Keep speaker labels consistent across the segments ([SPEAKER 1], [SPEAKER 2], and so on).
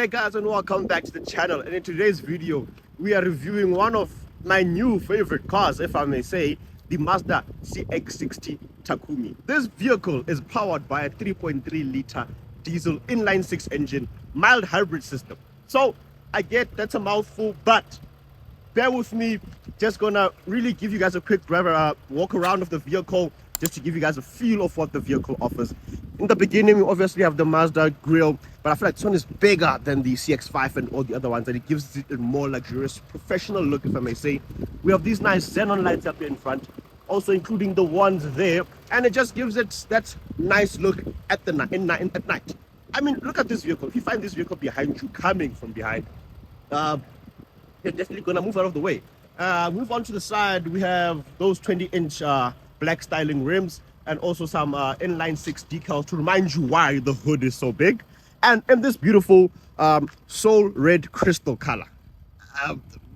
[SPEAKER 1] there guys, and welcome back to the channel. And in today's video we are reviewing one of my new favorite cars, if I may say, the Mazda CX-60 Takumi. This vehicle is powered by a 3.3 liter diesel inline 6 engine mild hybrid system. So I get that's a mouthful, but bear with me. Just gonna really give you guys a quick walk around of the vehicle, just to give you guys a feel of what the vehicle offers. In the beginning, we obviously have the Mazda grille, but I feel like this one is bigger than the CX-5 and all the other ones, and it gives it a more luxurious, professional look, if I may say. We have these nice xenon lights up here in front, also including the ones there, and it just gives it that nice look at the at night. I mean, look at this vehicle. If you find this vehicle behind you, coming from behind, you're definitely gonna move out of the way. Move on to the side. We have those 20-inch black styling rims, and also some inline 6 decals to remind you why the hood is so big, and in this beautiful soul red crystal color.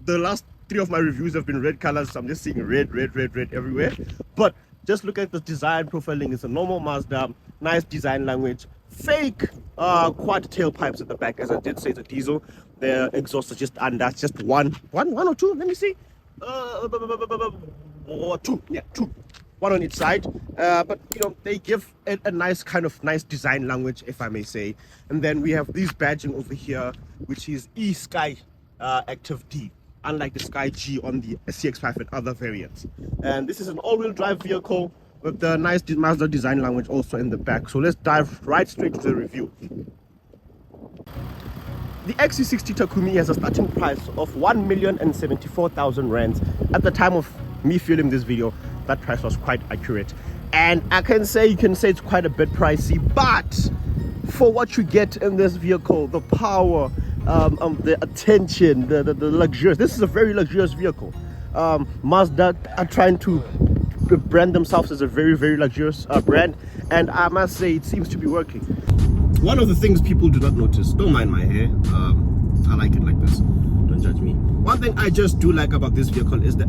[SPEAKER 1] The last 3 of my reviews have been red colors, so I'm just seeing red everywhere. But just look at the design profiling. It's a normal Mazda, nice design language, fake quad tailpipes at the back. As I did say, it's a diesel. The exhaust is just under, just one or two, let me see, two, yeah, two, one on each side, but you know, they give it a nice design language, if I may say. And then we have these badging over here, which is E-Sky Active D, unlike the Sky G on the CX-5 and other variants. And this is an all-wheel drive vehicle with the nice Mazda design language also in the back. So let's dive right straight to the review. The XC60 Takumi has a starting price of 1,074,000 rands. At the time of me filming this video, that price was quite accurate, and you can say it's quite a bit pricey, but for what you get in this vehicle, the power, the attention, the luxurious, this is a very luxurious vehicle. Mazda are trying to brand themselves as a very luxurious brand, and I must say it seems to be working. One of the things people do not notice, don't mind my hair, I like it like this, don't judge me. One thing I just do like about this vehicle is the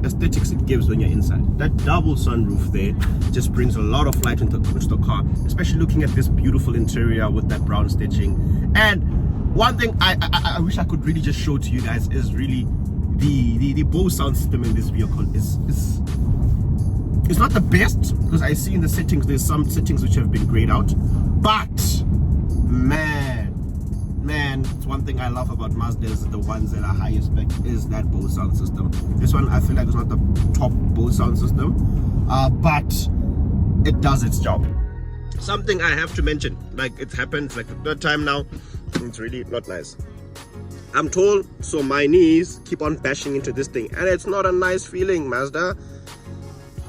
[SPEAKER 1] aesthetics it gives when you're inside. That double sunroof there just brings a lot of light into the car, especially looking at this beautiful interior with that brown stitching. And one thing I wish I could really just show to you guys is really the Bose sound system in this vehicle is it's not the best, because I see in the settings there's some settings which have been grayed out, but man, it's one thing I love about Mazda is the ones that are high spec is that Bose sound system. This one I feel like it's not the top Bose sound system, but it does its job. Something I have to mention, like it's happened like the 3rd time now, it's really not nice. I'm tall, so my knees keep on bashing into this thing, and it's not a nice feeling, Mazda.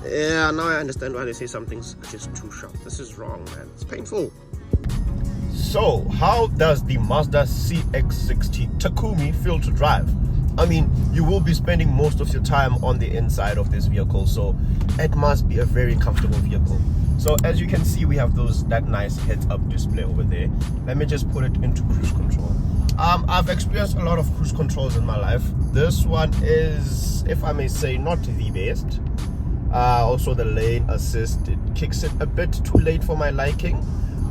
[SPEAKER 1] Yeah, now I understand why they say something's just too sharp. This is wrong, man. It's painful. So, how does the Mazda CX-60 Takumi feel to drive? I mean, you will be spending most of your time on the inside of this vehicle, so it must be a very comfortable vehicle. So, as you can see, we have that nice heads-up display over there. Let me just put it into cruise control. I've experienced a lot of cruise controls in my life. This one is, if I may say, not the best. Also the lane assist, it kicks it a bit too late for my liking,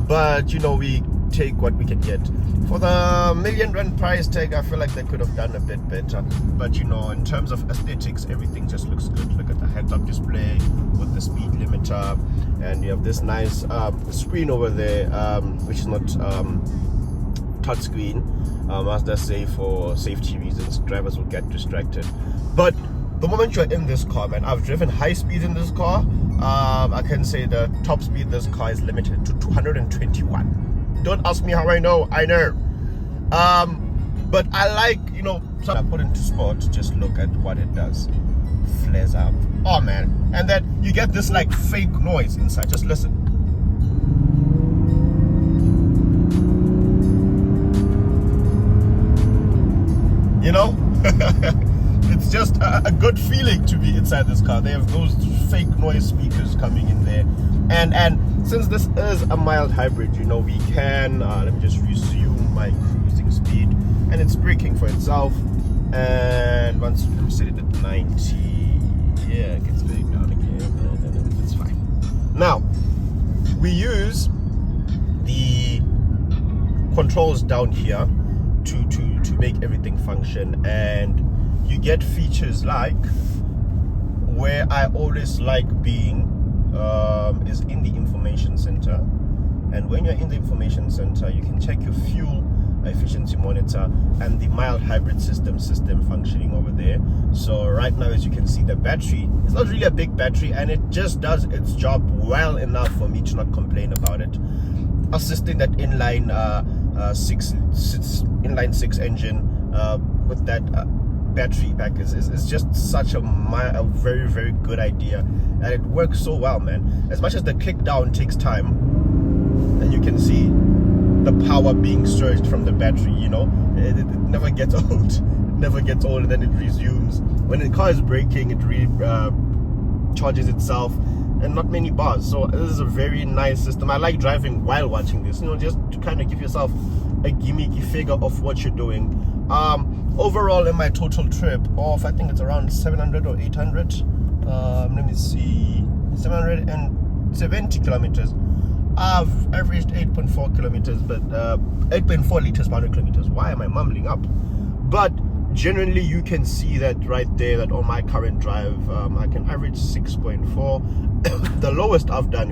[SPEAKER 1] but you know, we take what we can get. For the R1,000,000 price tag, I feel like they could have done a bit better, but you know, in terms of aesthetics, everything just looks good. Look at the heads-up display with the speed limiter, and you have this nice screen over there, which is not touch screen. Mazda say for safety reasons drivers will get distracted, but the moment you're in this car, man, I've driven high speed in this car. I can say the top speed this car is limited to 221. Don't ask me how I know, but I like, you know, so I put into sport, just look at what it does. Flares up, oh man, and then you get this like fake noise inside. Just listen, you know. It's just a good feeling to be inside this car. They have those fake noise speakers coming in there, and since this is a mild hybrid, you know, we can let me just resume my cruising speed, and it's braking for itself. And once you set it at 90, yeah, it gets very down again, and it's fine. Now we use the controls down here to make everything function. And you get features like, where I always like being is in the information center. And when you're in the information center, you can check your fuel efficiency monitor and the mild hybrid system functioning over there. So right now, as you can see, the battery, it's not really a big battery, and it just does its job well enough for me to not complain about it. Assisting that inline six engine with that battery pack is just such a very, very good idea, and it works so well, man. As much as the click down takes time, and you can see the power being surged from the battery, you know, it never gets old. It never gets old, and then it resumes. When the car is braking, it charges itself, and not many bars. So this is a very nice system. I like driving while watching this, you know, just to kind of give yourself a gimmicky figure of what you're doing. Overall, in my total trip of, I think it's around 700 or 800, let me see, 770 kilometers. I've averaged 8.4 kilometers, but 8.4 liters per 100 kilometers. Why am I mumbling up? But generally, you can see that right there, that on my current drive, I can average 6.4. The lowest I've done,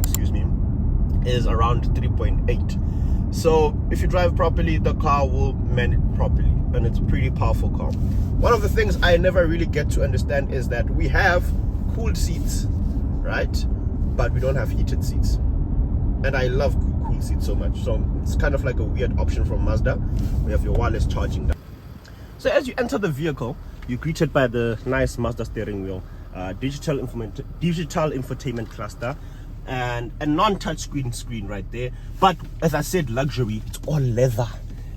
[SPEAKER 1] is around 3.8. So if you drive properly, the car will manage properly, and it's a pretty powerful car. One of the things I never really get to understand is that we have cooled seats, right? But we don't have heated seats. And I love cool seats so much. So it's kind of like a weird option from Mazda. We have your wireless charging down. So as you enter the vehicle, you're greeted by the nice Mazda steering wheel, digital infotainment cluster, and a non-touch screen right there. But as I said, luxury. It's all leather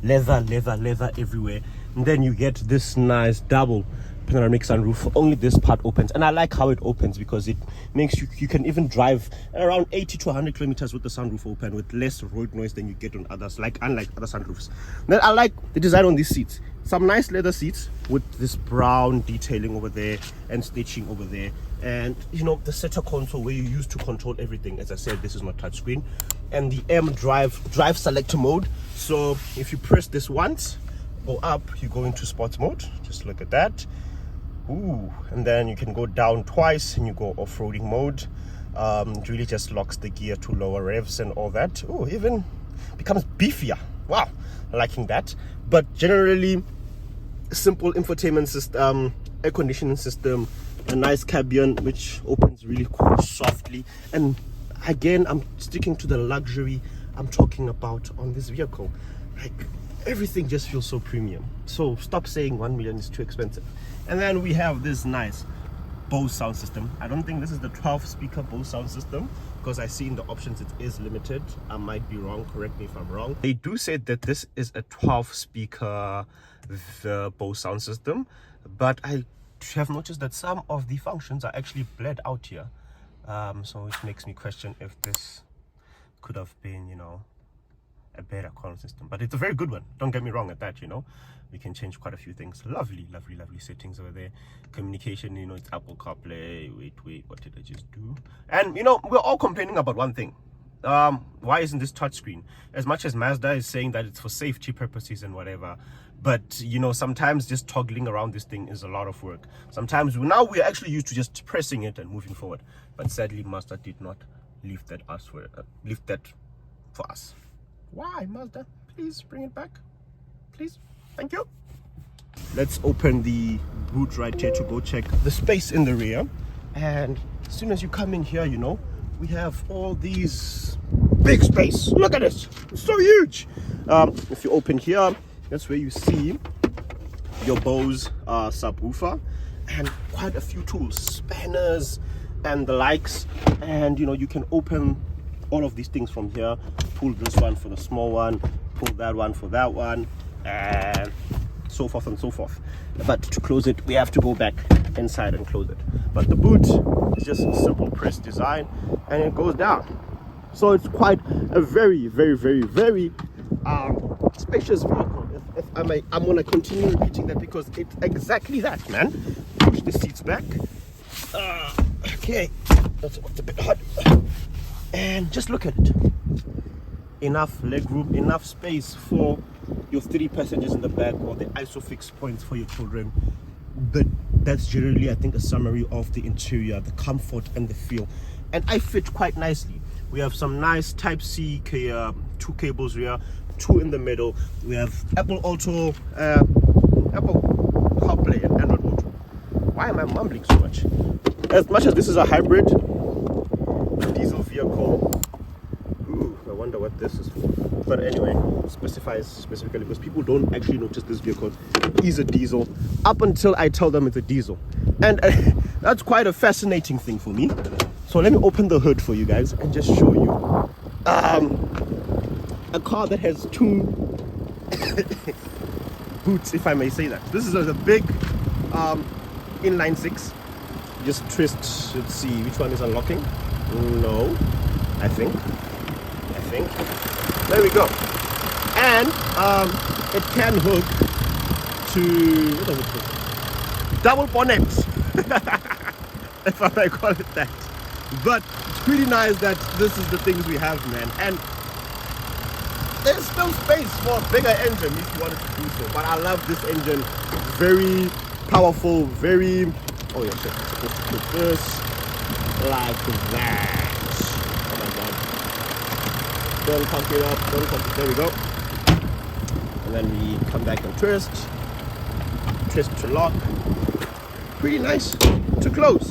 [SPEAKER 1] everywhere. And then you get this nice double panoramic sunroof. Only this part opens, and I like how it opens because it makes you can even drive around 80 to 100 kilometers with the sunroof open, with less road noise than you get on others, unlike other sunroofs. Then I like the design on these seats. Some nice leather seats with this brown detailing over there and stitching over there, and you know, the center console where you use to control everything. As I said, this is not touchscreen, and the M drive selector mode. So if you press this once, go up, you go into sports mode. Just look at that. Ooh, and then you can go down twice and you go off-roading mode. It really just locks the gear to lower revs and all that. Oh, even becomes beefier. Wow, liking that. But generally, simple infotainment system, air conditioning system, a nice cabin which opens really softly. And again, I'm sticking to the luxury I'm talking about on this vehicle. Like, everything just feels so premium. So stop saying 1 million is too expensive. And then we have this nice Bose sound system. I don't think this is the 12 speaker Bose sound system, because I see in the options it is limited. I might be wrong, correct me if I'm wrong. They do say that this is a 12 speaker Bose sound system, but I have noticed that some of the functions are actually bled out here. So it makes me question if this could have been, you know, a better sound system. But it's a very good one, don't get me wrong at that, you know. We can change quite a few things. Lovely settings over there. Communication, you know, it's Apple CarPlay. Wait, what did I just do? And you know, we're all complaining about one thing. Why isn't this touchscreen? As much as Mazda is saying that it's for safety purposes and whatever, but you know, sometimes just toggling around this thing is a lot of work. Sometimes we're actually used to just pressing it and moving forward. But sadly, Mazda did not leave that for us. Why, Mazda? Please bring it back. Please. Thank you. Let's open the boot right here to go check the space in the rear. And as soon as you come in here, you know, we have all these big space. Look at it. It's so huge. If you open here, that's where you see your Bose subwoofer and quite a few tools, spanners and the likes. And you know, you can open all of these things from here. Pull this one for the small one, pull that one for that one, and so forth and so forth. But to close it, we have to go back inside and close it. But the boot is just a simple press design, and it goes down. So it's quite a very spacious vehicle. If I may, I'm gonna continue repeating that because it's exactly that, man. Push the seats back. Okay, that's a bit hard. And just look at it. Enough leg room, enough space for your 3 passengers in the back, or the isofix points for your children. That's generally, I think, a summary of the interior, the comfort and the feel. And I fit quite nicely. We have some nice Type-C 2 cables here, 2 in the middle. We have Apple Auto, Apple CarPlay and Android Auto. Why am I mumbling so much? As much as this is a hybrid diesel vehicle, I wonder what this is for. But anyway, specifies specifically because people don't actually notice this vehicle is a diesel up until I tell them it's a diesel. And that's quite a fascinating thing for me. So let me open the hood for you guys and just show you a car that has 2 boots, if I may say that. This is a big inline 6. Just twist. Let's see which one is unlocking. No, I think. There we go. And it can hook to, what does it hook? Double bonnet, if I may call it that. But it's pretty nice that this is the things we have, man. And there's still space for a bigger engine if you wanted to do so. But I love this engine. Very powerful, very, oh yeah, shit, I'm supposed to put this like that. Oh my god. Don't pump it up, there we go. And then we come back and twist to lock. Pretty nice to close.